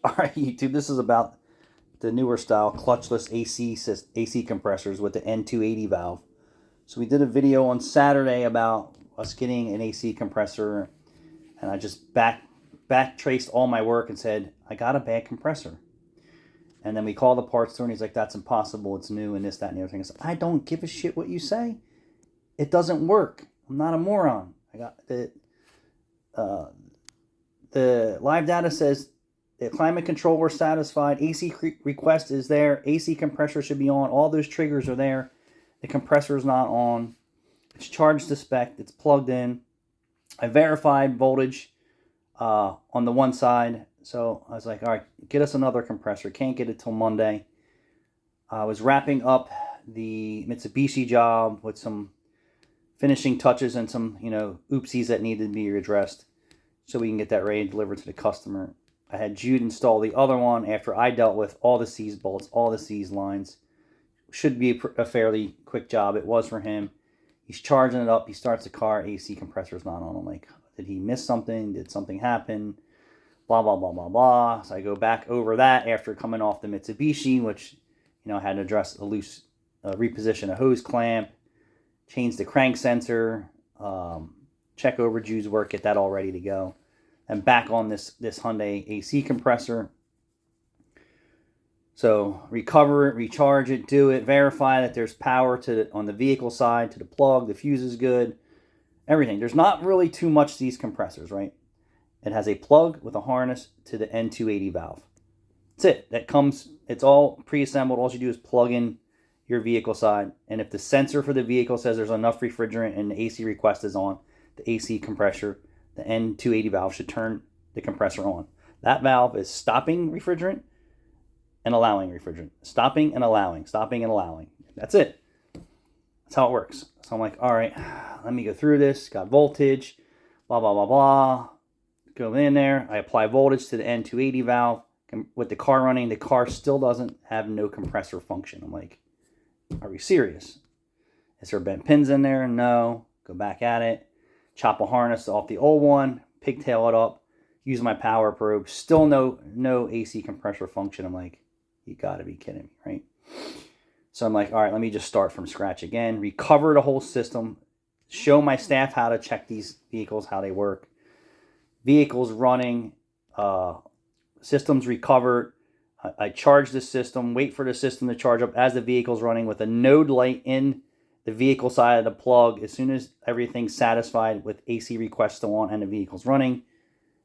Alright, YouTube, this is about the newer style clutchless AC compressors with the N280 valve. So we did a video on Saturday about us getting an AC compressor, and I just back traced all my work and said, I got a bad compressor. And then we called the parts store and he's like, that's impossible, it's new and this, that, and the other thing. I said, I don't give a shit what you say. It doesn't work. I'm not a moron. I got the live data says the climate controller satisfied, AC request is there, AC compressor should be on, all those triggers are there, the compressor is not on, it's charged to spec, it's plugged in. I verified voltage on the one side, so I was like, all right, get us another compressor, can't get it till Monday. I was wrapping up the Mitsubishi job with some finishing touches and some, oopsies that needed to be addressed so we can get that ready and delivered to the customer. I had Jude install the other one after I dealt with all the C's bolts, all the C's lines. Should be a fairly quick job. It was for him. He's charging it up. He starts the car. AC compressor's not on. I'm like, did he miss something? Did something happen? Blah, blah, blah, blah, blah. So I go back over that after coming off the Mitsubishi, which, I had to address a loose, reposition a hose clamp, change the crank sensor, check over Jude's work, get that all ready to go. And back on this Hyundai AC compressor. So recover it, recharge it, do it, verify that there's power on the vehicle side to the plug, the fuse is good, everything. There's not really too much to these compressors, right? It has a plug with a harness to the N280 valve. That's it. It's all pre-assembled. All you do is plug in your vehicle side, and if the sensor for the vehicle says there's enough refrigerant and the AC request is on, the AC compressor, the N280 valve should turn the compressor on. That valve is stopping refrigerant and allowing refrigerant. Stopping and allowing. Stopping and allowing. That's it. That's how it works. So I'm like, all right, let me go through this. Got voltage, blah, blah, blah, blah. Go in there. I apply voltage to the N280 valve. With the car running, the car still doesn't have no compressor function. I'm like, are we serious? Is there bent pins in there? No. Go back at it. Chop a harness off the old one, pigtail it up, use my power probe, still no AC compressor function. I'm like, you gotta be kidding me, right? So I'm like, all right, let me just start from scratch again, recover the whole system, show my staff how to check these vehicles, how they work. Vehicles running, systems recovered. I charge the system, wait for the system to charge up as the vehicle's running with a node light in the vehicle side of the plug. As soon as everything's satisfied with AC request still on and the vehicle's running,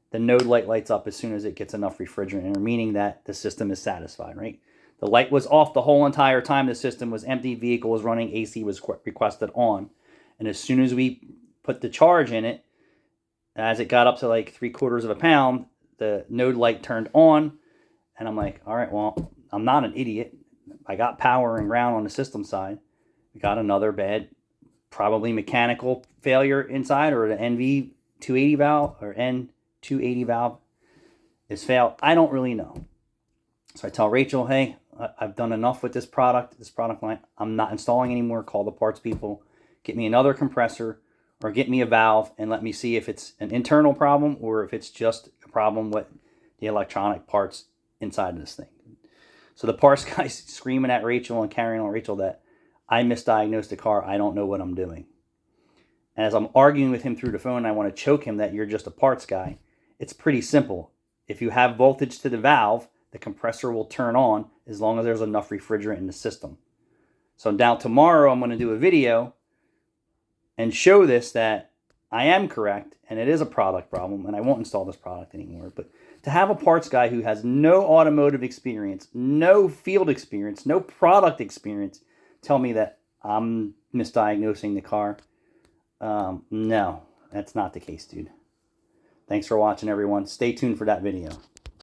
the node light lights up as soon as it gets enough refrigerant, meaning that the system is satisfied, right? The light was off the whole entire time the system was empty, vehicle was running, AC was requested on. And as soon as we put the charge in it, as it got up to like 3/4 of a pound, the node light turned on. And I'm like, all right, well, I'm not an idiot. I got power and ground on the system side. We got another bad, probably mechanical failure inside, or the NV280 valve or N280 valve is failed. I don't really know. So I tell Rachel, hey, I've done enough with this product line. I'm not installing anymore. Call the parts people. Get me another compressor or get me a valve and let me see if it's an internal problem or if it's just a problem with the electronic parts inside of this thing. So the parts guy's screaming at Rachel and carrying on Rachel that I misdiagnosed the car. I don't know what I'm doing. And as I'm arguing with him through the phone, I want to choke him that you're just a parts guy. It's pretty simple. If you have voltage to the valve, the compressor will turn on as long as there's enough refrigerant in the system. So now tomorrow I'm going to do a video and show this that I am correct and it is a product problem and I won't install this product anymore. But to have a parts guy who has no automotive experience, no field experience, no product experience, tell me that I'm misdiagnosing the car. No, that's not the case, dude. Thanks for watching, everyone. Stay tuned for that video.